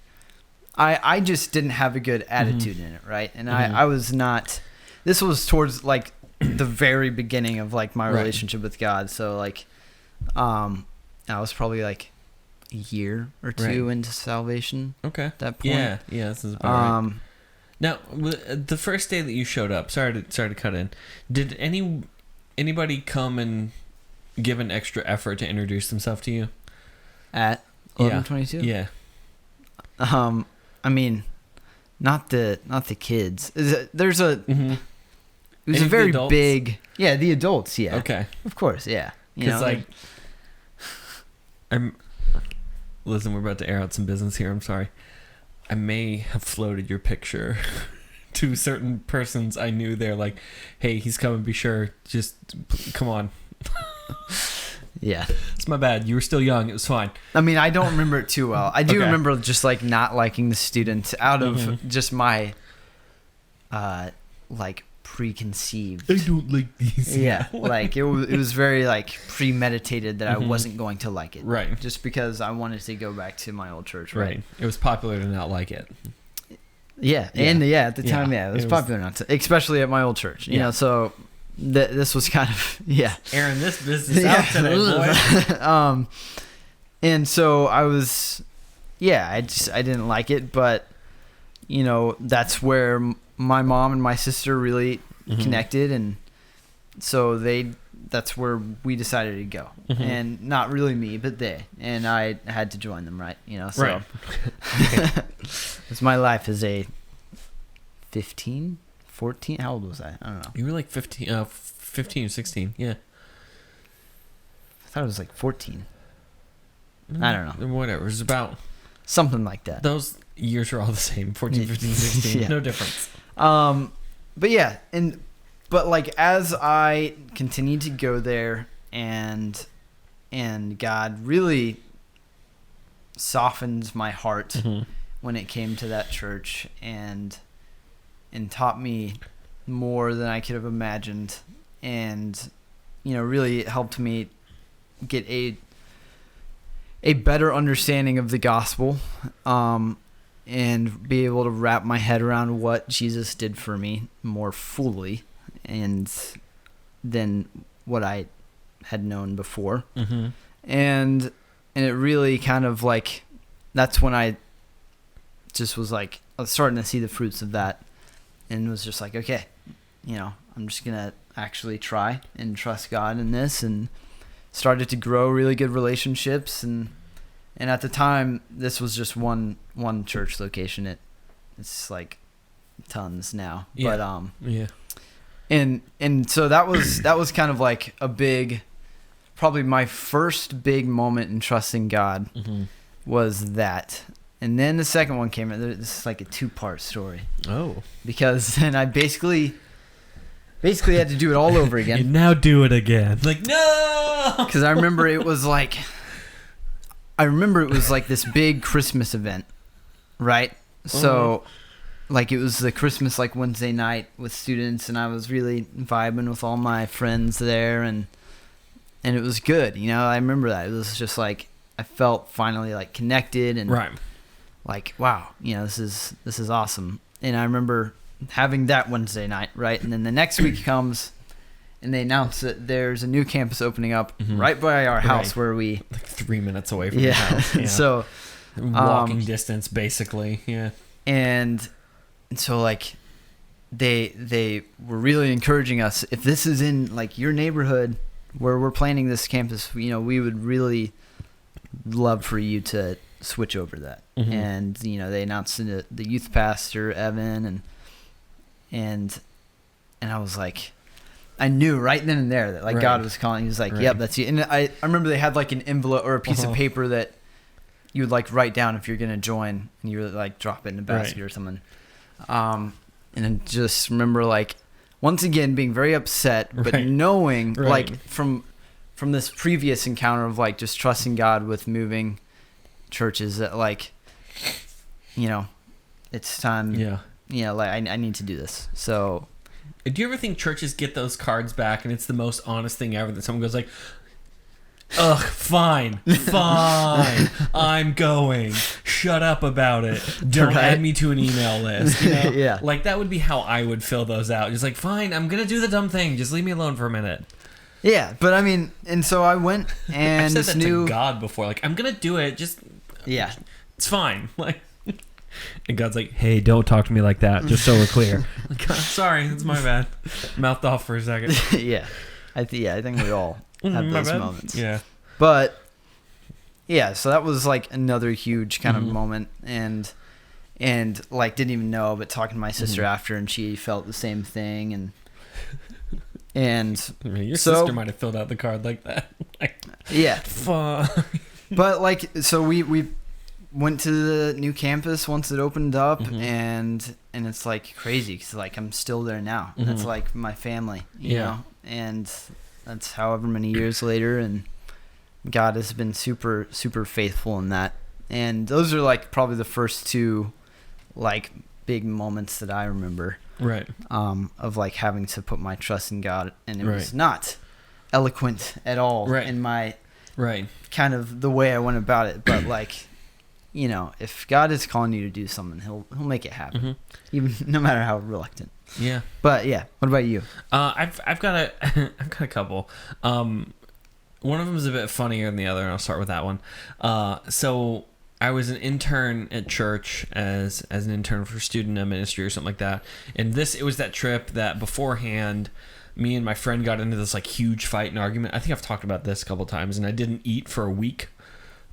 I just didn't have a good attitude in it, right? And I was not. This was towards like the very beginning of like my relationship with God. So like I was probably like a year or two into salvation. Okay. At that point. Yeah, this is about right. Now, the first day that you showed up, sorry to cut in. Did anybody come and give an extra effort to introduce themselves to you? At 1122? Yeah. I mean, not the kids. There's a it was a very big the adults, yeah. Okay. Of course, yeah. Because like listen, we're about to air out some business here. I'm sorry. I may have floated your picture to certain persons I knew. They're like, hey, he's coming, be sure. Just come on. Yeah. It's my bad. You were still young. It was fine. I mean, I don't remember it too well. I do remember just like not liking the students out of just my like preconceived. I don't like these. Yeah. Like it was very like premeditated that I wasn't going to like it. Right. Just because I wanted to go back to my old church. Right. It was popular to not like it. Yeah. And at the time, it was popular not to, especially at my old church, you know, so this was kind of, Aaron, this business out today, boy. And so I was, I didn't like it, but that's where my mom and my sister really connected, and so that's where we decided to go, and not really me, but they, and I had to join them, right? So right. it's my life as a 15, 14, how old was I don't know. You were like 15 or 16. Yeah, I thought it was like 14. I don't know, whatever. It was about something like that. Those years are all the same. 14, 15, 16. No difference. But like as I continued to go there, and God really softened my heart when it came to that church, and taught me more than I could have imagined, and really helped me get a better understanding of the gospel, and be able to wrap my head around what Jesus did for me more fully, and than what I had known before. And it really kind of like, that's when I just was like, I was starting to see the fruits of that, and was just like, okay, I'm just gonna actually try and trust God in this, and started to grow really good relationships. And at the time, this was just one church location. It's like tons now. But and so that was kind of like a big, probably my first big moment in trusting God was that. And then the second one came in. This is like a 2-part story. Oh. Because then I basically had to do it all over again. You now do it again. Like, no! Because I remember it was like this big Christmas event, right? So, like, it was the Christmas, like, Wednesday night with students, and I was really vibing with all my friends there, and it was good. I remember that. It was just like, I felt finally, like, connected, and like, wow, this is awesome. and I remember having that Wednesday night, right? And then the next week comes, and they announce that there's a new campus opening up right by our house where we... Like 3 minutes away from the house. Yeah. So... walking distance, basically. Yeah. And so, like, they were really encouraging us, if this is in, like, your neighborhood where we're planning this campus, you know, we would really love for you to switch over that. And, you know, they announced the youth pastor, Evan, and I was like... I knew right then and there that, like, God was calling. He was like, yep, that's you. And I remember they had, like, an envelope or a piece of paper that you would, like, write down if you're going to join, and you would, like, drop it in a basket or something. And I just remember, like, once again being very upset, but knowing, like, from this previous encounter of, like, just trusting God with moving churches that, like, you know, it's time. Yeah. You know, like, I need to do this. So... Do you ever think churches get those cards back and it's the most honest thing ever that someone goes like, ugh, fine, I'm going. Shut up about it. Don't add me to an email list. You know? Yeah. Like, that would be how I would fill those out. Just like, fine, I'm going to do the dumb thing. Just leave me alone for a minute. Yeah, but I mean, and so I went and I've said that to God before. Like, I'm going to do it. Just, it's fine. Like, and God's like, hey, don't talk to me like that, just so we're clear. Like, God, sorry, it's my bad. Mouthed off for a second. Yeah. I think we all have those moments. Yeah. But, yeah, so that was, like, another huge kind of moment. And like, didn't even know, but talking to my sister after, and she felt the same thing. And I mean, your sister might have filled out the card like that. Like, yeah. Fuck. But, like, so we went to the new campus once it opened up, and it's, like, crazy because, like, I'm still there now. That's, like, my family, you know? And that's however many years later, and God has been super, super faithful in that. And those are, like, probably the first two, like, big moments that I remember. Right. Of, like, having to put my trust in God. And it was not eloquent at all in my kind of the way I went about it. But, like... You know, if God is calling you to do something, he'll make it happen, even no matter how reluctant. Yeah. But yeah, what about you? I've got a couple. One of them is a bit funnier than the other, and I'll start with that one. So I was an intern at church as an intern for student ministry or something like that. And it was that trip that beforehand, me and my friend got into this, like, huge fight and argument. I think I've talked about this a couple times, and I didn't eat for a week.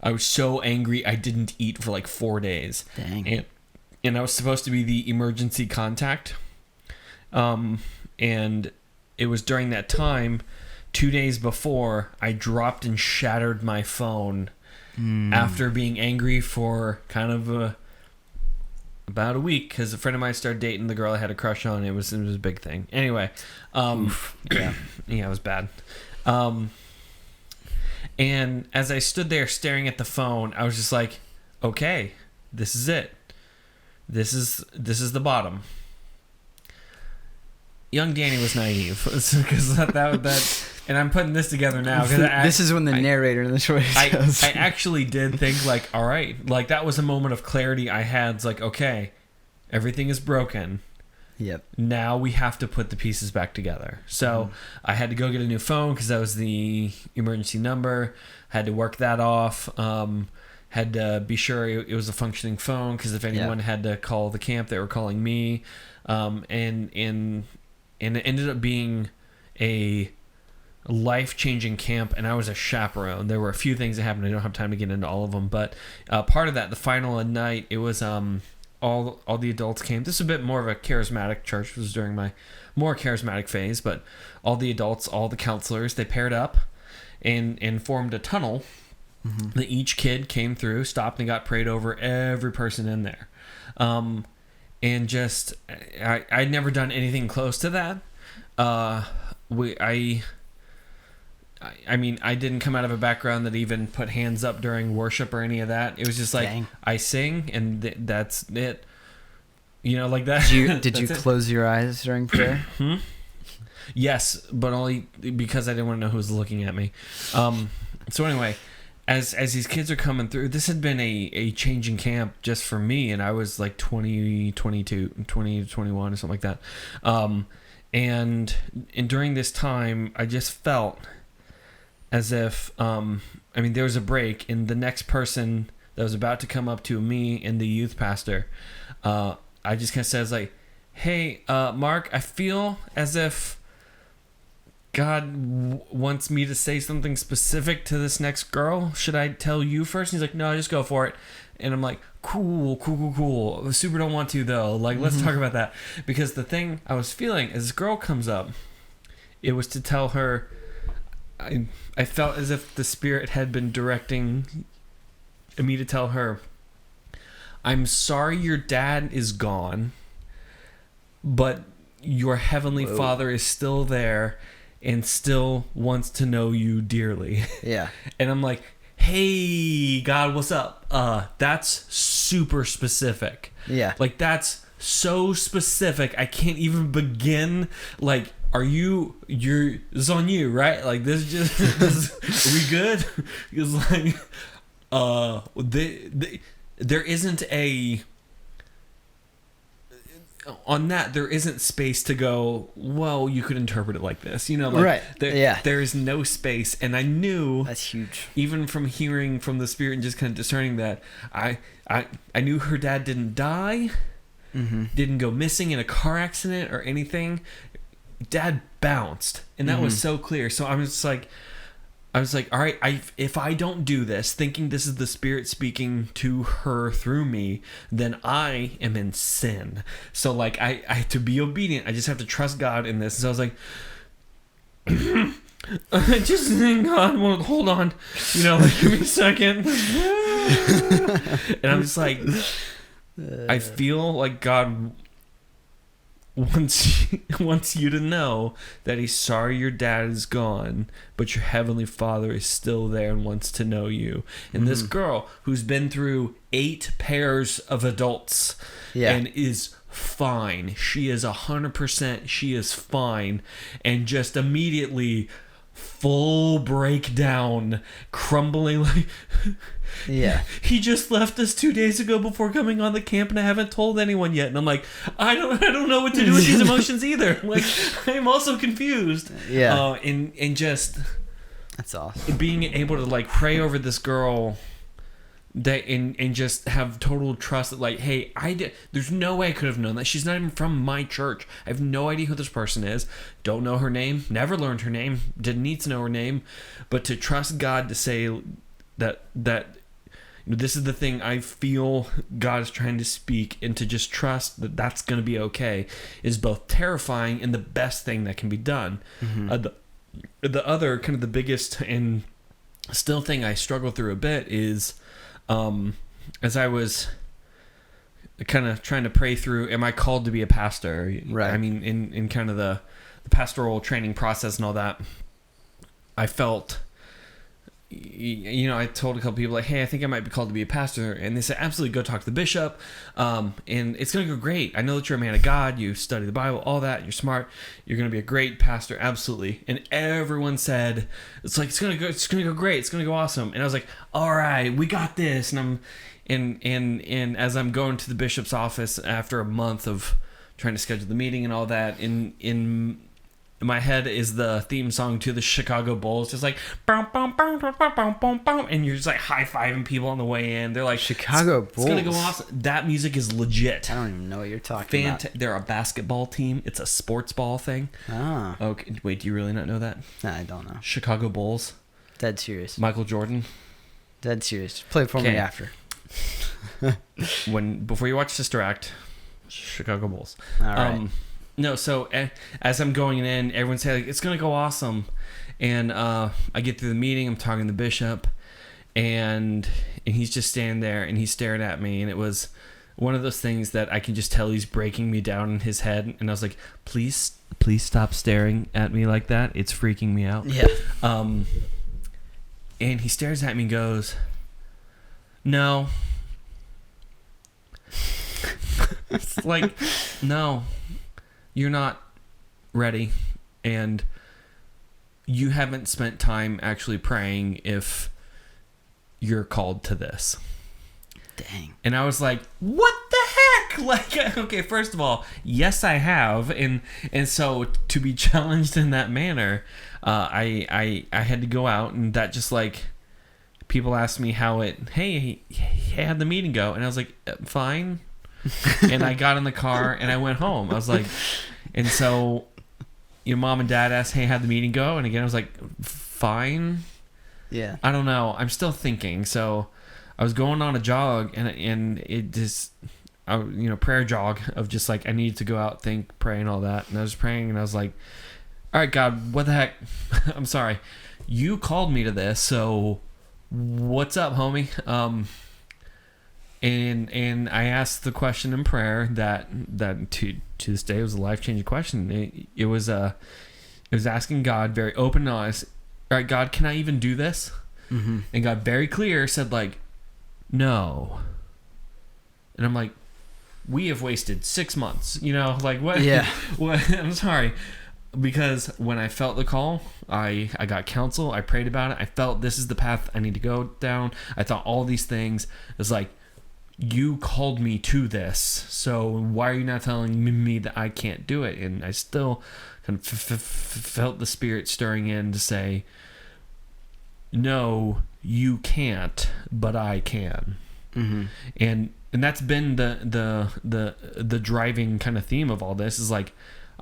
I was so angry I didn't eat for like 4 days. Dang. And I was supposed to be the emergency contact. And it was during that time, 2 days before, I dropped and shattered my phone after being angry for kind of about a week because a friend of mine started dating the girl I had a crush on. It was a big thing. Anyway, yeah, it was bad. And as I stood there staring at the phone, I was just like, okay, this is it. This is the bottom. Young Danny was naive. Because that and I'm putting this together now. This is when the narrator in the choice goes. I actually did think, like, all right. Like, that was a moment of clarity I had. It's like, okay, everything is broken. Yep. Now we have to put the pieces back together. So I had to go get a new phone because that was the emergency number. Had to work that off. Had to be sure it was a functioning phone because if anyone had to call the camp, they were calling me. And it ended up being a life-changing camp, and I was a chaperone. There were a few things that happened. I don't have time to get into all of them, but part of that, the final night, it was all the adults came. This is a bit more of a charismatic church. It was during my more charismatic phase, but all the adults, all the counselors, they paired up and formed a tunnel that each kid came through, stopped and got prayed over, every person in there. And just, I'd never done anything close to that. I mean, I didn't come out of a background that even put hands up during worship or any of that. It was just like, I sing and that's it. You know, like that. Did you close your eyes during prayer? Yes, but only because I didn't want to know who was looking at me. So anyway, as these kids are coming through, this had been a change in camp just for me, and I was like 20 to 21 or something like that. And during this time, I just felt as if, there was a break, and the next person that was about to come up to me and the youth pastor, I just kind of says like, hey, Mark, I feel as if God wants me to say something specific to this next girl. Should I tell you first? And he's like, no, just go for it. And I'm like, cool. Super don't want to, though. Like, let's talk about that. Because the thing I was feeling as this girl comes up, it was to tell her, I felt as if the Spirit had been directing me to tell her, I'm sorry your dad is gone, but your heavenly Father is still there and still wants to know you dearly. Yeah. And I'm like, hey, God, what's up? That's super specific. Yeah. Like, that's so specific. I can't even begin. Like, this is on you, right? Like, are we good? Because, like, there isn't there isn't space to go, well, you could interpret it like this, like, right? There is no space, and I knew that's huge. Even from hearing from the Spirit and just kind of discerning that, I knew her dad didn't die, didn't go missing in a car accident or anything. Dad bounced, and that was so clear. So I was like, all right, if I don't do this, thinking this is the Spirit speaking to her through me, then I am in sin. So, like, I to be obedient, I just have to trust God in this. So I was like, just God, well, hold on, like, give me a second. And I'm just like, I feel like God wants you to know that he's sorry your dad is gone, but your heavenly Father is still there and wants to know you. And this girl who's been through 8 pairs of adults and is fine. She is 100%. She is fine. And just immediately full breakdown, crumbling like... Yeah. He just left us 2 days ago before coming on the camp, and I haven't told anyone yet. And I'm like, I don't know what to do with these emotions either. Like, I'm also confused. Yeah. And just that's awesome. Being able to like pray over this girl that and just have total trust that, like, hey, there's no way I could have known that. She's not even from my church. I have no idea who this person is. Don't know her name. Never learned her name. Didn't need to know her name. But to trust God to say that this is the thing I feel God is trying to speak, and to just trust that that's going to be okay is both terrifying and the best thing that can be done. The other kind of the biggest and still thing I struggle through a bit is as I was kind of trying to pray through, am I called to be a pastor? Right. I mean, in kind of the pastoral training process and all that, I felt... I told a couple people, like, hey, I think I might be called to be a pastor. And they said, absolutely, go talk to the bishop. And it's going to go great. I know that you're a man of God. You study the Bible, all that. You're smart. You're going to be a great pastor. Absolutely. And everyone said, it's going to go great. It's going to go awesome. And I was like, all right, we got this. And and as I'm going to the bishop's office after a month of trying to schedule the meeting and all that, in my head is the theme song to the Chicago Bulls, just like boom, boom, boom, boom, boom, boom, boom, and you're just like high-fiving people on the way in. They're like, Chicago Bulls. It's gonna go awesome. That music is legit. I don't even know what you're talking about. They're a basketball team. It's a sports ball thing. Ah. Okay. Wait, do you really not know that? Nah, I don't know. Chicago Bulls. Dead serious. Michael Jordan. Dead serious. Play it for me after. Before you watch Sister Act, Chicago Bulls. All right. No, so as I'm going in, everyone's saying, like, it's going to go awesome. And I get through the meeting, I'm talking to the bishop, and he's just standing there, and he's staring at me. And it was one of those things that I can just tell he's breaking me down in his head. And I was like, please stop staring at me like that. It's freaking me out. Yeah. And he stares at me and goes, no. It's like, no. You're not ready, and you haven't spent time actually praying if you're called to this. Dang. And I was like, what the heck? Like, okay, first of all, yes, I have. And so to be challenged in that manner, I had to go out, and that just like, people asked me hey, how'd the meeting go? And I was like, fine. And I got in the car and I went home. I was like, and so, mom and dad asked, hey, how'd the meeting go? And again, I was like, fine. Yeah. I don't know. I'm still thinking. So I was going on a jog, and it just, prayer jog of just like, I needed to go out, think, pray, and all that. And I was praying, and I was like, all right, God, what the heck? I'm sorry. You called me to this, so what's up, homie? And I asked the question in prayer that to this day was a life-changing question. It was asking God very open and honest, all right, God, can I even do this? Mm-hmm. And God very clear said, like, no. And I'm like, we have wasted 6 months, like what? Yeah. What? I'm sorry. Because when I felt the call, I got counsel, I prayed about it, I felt this is the path I need to go down. I thought all these things. It's like, you called me to this, so why are you not telling me that I can't do it? And I still kind of felt the Spirit stirring in to say, no, you can't, but I can. Mm-hmm. And that's been the driving kind of theme of all this, is like,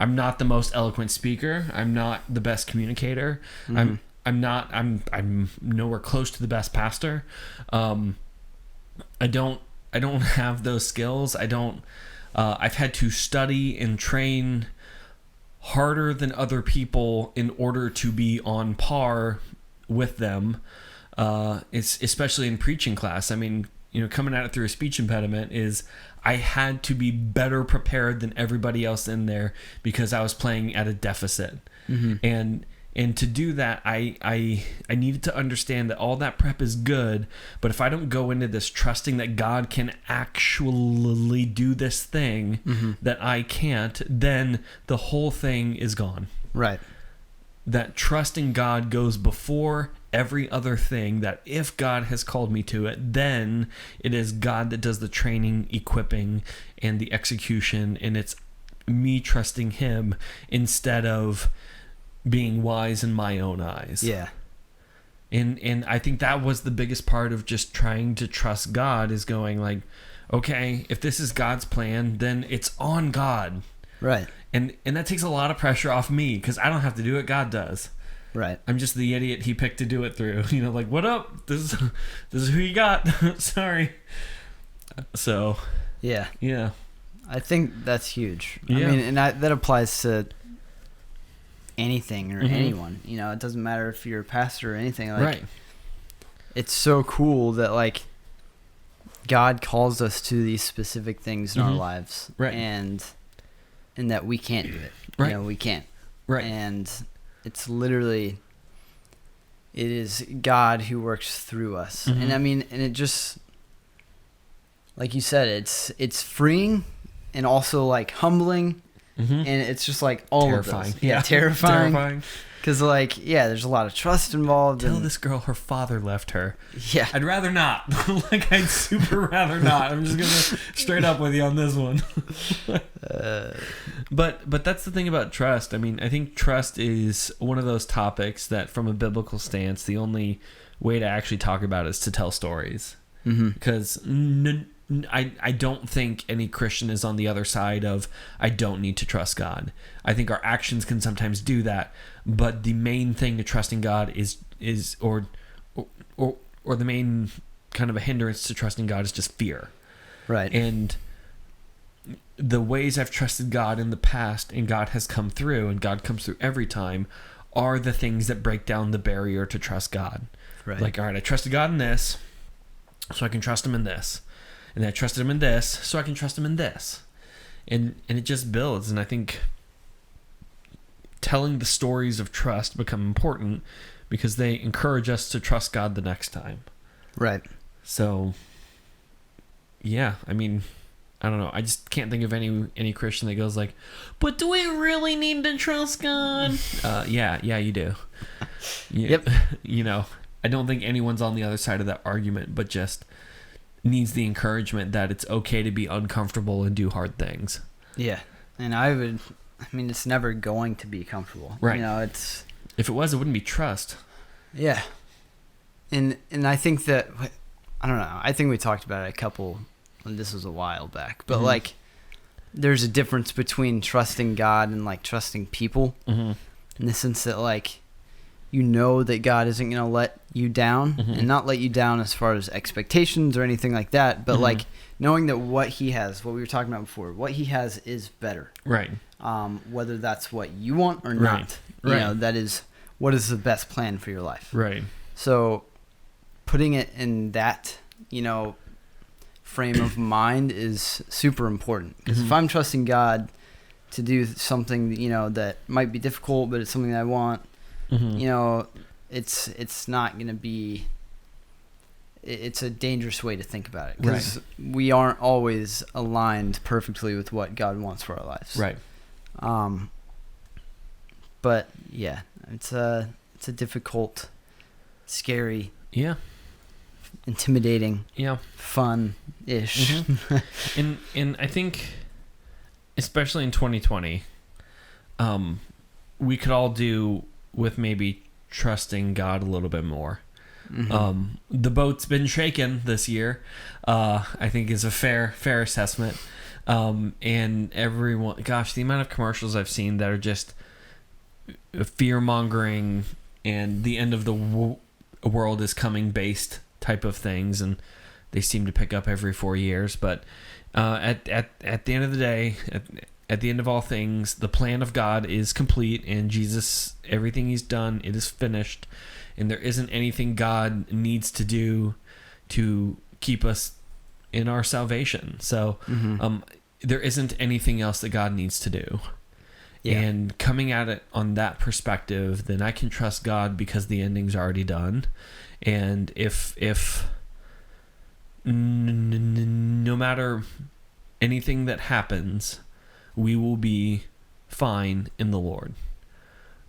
I'm not the most eloquent speaker, I'm not the best communicator, mm-hmm. I'm nowhere close to the best pastor. I don't have those skills. I've had to study and train harder than other people in order to be on par with them. It's especially in preaching class. I mean, coming at it through a speech impediment is, I had to be better prepared than everybody else in there because I was playing at a deficit. Mm-hmm. And to do that, I needed to understand that all that prep is good, but if I don't go into this trusting that God can actually do this thing mm-hmm. that I can't, then the whole thing is gone. Right. That trusting God goes before every other thing, that if God has called me to it, then it is God that does the training, equipping, and the execution, and it's me trusting Him instead of being wise in my own eyes. Yeah. And I think that was the biggest part of just trying to trust God, is going like, okay, if this is God's plan, then it's on God. Right. And that takes a lot of pressure off me, because I don't have to do it, God does. Right. I'm just the idiot He picked to do it through. Like, what up? This is who you got. Sorry. So. Yeah. Yeah. I think that's huge. Yeah. I mean, and that applies to anything or mm-hmm. anyone. It doesn't matter if you're a pastor or anything. Like, right. It's so cool that like God calls us to these specific things in mm-hmm. our lives, right? And that we can't do it. Right. We can't. Right. And it's literally, it is God who works through us. Mm-hmm. And I mean, and it just, like you said, it's freeing and also like humbling. Mm-hmm. And it's just like all terrifying. of those. Yeah, terrifying. Terrifying. Because like, there's a lot of trust involved. Tell this girl her father left her. Yeah. I'd rather not. Like, I'd super rather not. I'm just going to straight up with you on this one. But that's the thing about trust. I mean, I think trust is one of those topics that, from a biblical stance, the only way to actually talk about it is to tell stories. Mm-hmm. Because I don't think any Christian is on the other side of, I don't need to trust God. I think our actions can sometimes do that, but the main thing to trusting God is or the main kind of a hindrance to trusting God is just fear. Right. And the ways I've trusted God in the past, and God has come through, and God comes through every time, are the things that break down the barrier to trust God. Right. Like, all right, I trusted God in this, so I can trust Him in this. And I trusted Him in this, so I can trust Him in this. And it just builds. And I think telling the stories of trust become important because they encourage us to trust God the next time. Right. So, yeah, I mean, I don't know. I just can't think of any Christian that goes like, but do we really need to trust God? Yeah, you do. Yep. I don't think anyone's on the other side of that argument, but just needs the encouragement that it's okay to be uncomfortable and do hard things. Yeah. And it's never going to be comfortable. Right. It's... If it was, it wouldn't be trust. Yeah. And I think that, I don't know, I think we talked about it this was a while back, but like, there's a difference between trusting God and like trusting people, in the sense that like, that God isn't going to let you down, and not let you down as far as expectations or anything like that, but like knowing that what he has, what we were talking about before, what he has is better. Right. Whether that's what you want or not. Right. That is what is the best plan for your life. Right. So putting it in that, frame of mind is super important. Because if I'm trusting God to do something, that might be difficult, but it's something that I want, it's not going to be, it's a dangerous way to think about it. Because we aren't always aligned perfectly with what God wants for our lives. Right. But yeah, it's a difficult, scary, intimidating, fun-ish. And I think, especially in 2020, we could all do with maybe trusting God a little bit more. The boat's been shaken this year, I think is a fair assessment. And everyone, gosh, the amount of commercials I've seen that are just fear-mongering and the end of the world is coming based type of things, and they seem to pick up every 4 years. But at the end of the day, at the end of all things, the plan of God is complete, and Jesus, everything he's done, it is finished, and there isn't anything God needs to do to keep us in our salvation. So there isn't anything else that God needs to do. Yeah. And coming at it on that perspective, then I can trust God because the ending's already done. And if no matter anything that happens, we will be fine in the Lord.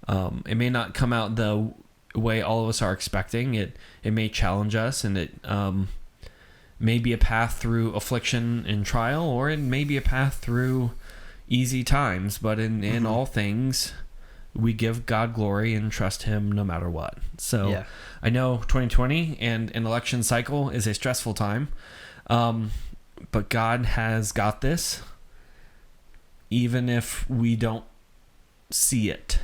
It may not come out the way all of us are expecting. It may challenge us, and it may be a path through affliction and trial, or it may be a path through easy times. But in all things, we give God glory and trust him no matter what. So I know 2020 and an election cycle is a stressful time, but God has got this, even if we don't see it.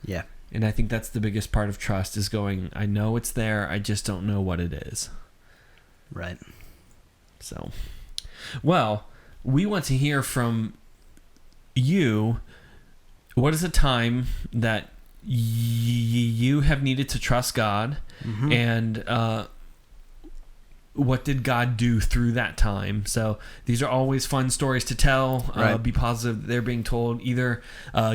Yeah. And I think that's the biggest part of trust, is going, I know it's there, I just don't know what it is. Right. So, well, we want to hear from you. What is a time that you have needed to trust God, and what did God do through that time? So these are always fun stories to tell. Be positive they're being told. Either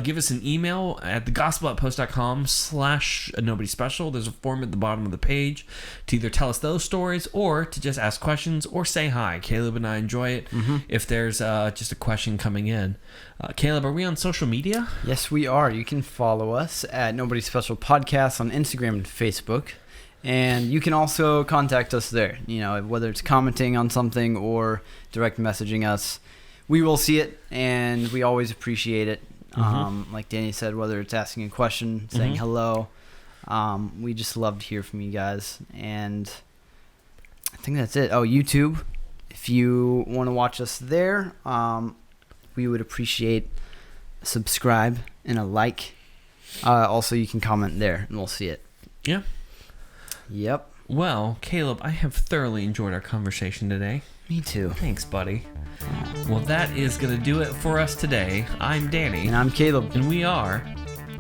give us an email at thegospel@post.com/nobodyspecial. There's a form at the bottom of the page to either tell us those stories or to just ask questions or say hi. Caleb and I enjoy it if there's just a question coming in. Caleb, are we on social media? Yes, we are. You can follow us at Nobody Special Podcast on Instagram and Facebook. And you can also contact us there, whether it's commenting on something or direct messaging us. We will see it, and we always appreciate it. Like Danny said, whether it's asking a question, saying hello, we just love to hear from you guys. And I think that's it. Oh, YouTube. If you want to watch us there, we would appreciate a subscribe and a like. Also, you can comment there, and we'll see it. Yeah. Yep. Well, Caleb, I have thoroughly enjoyed our conversation today. Me too. Thanks, buddy. Well, that is going to do it for us today. I'm Danny. And I'm Caleb. And we are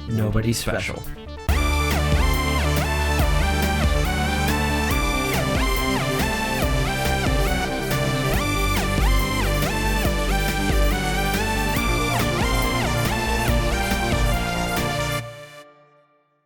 Nobody Special.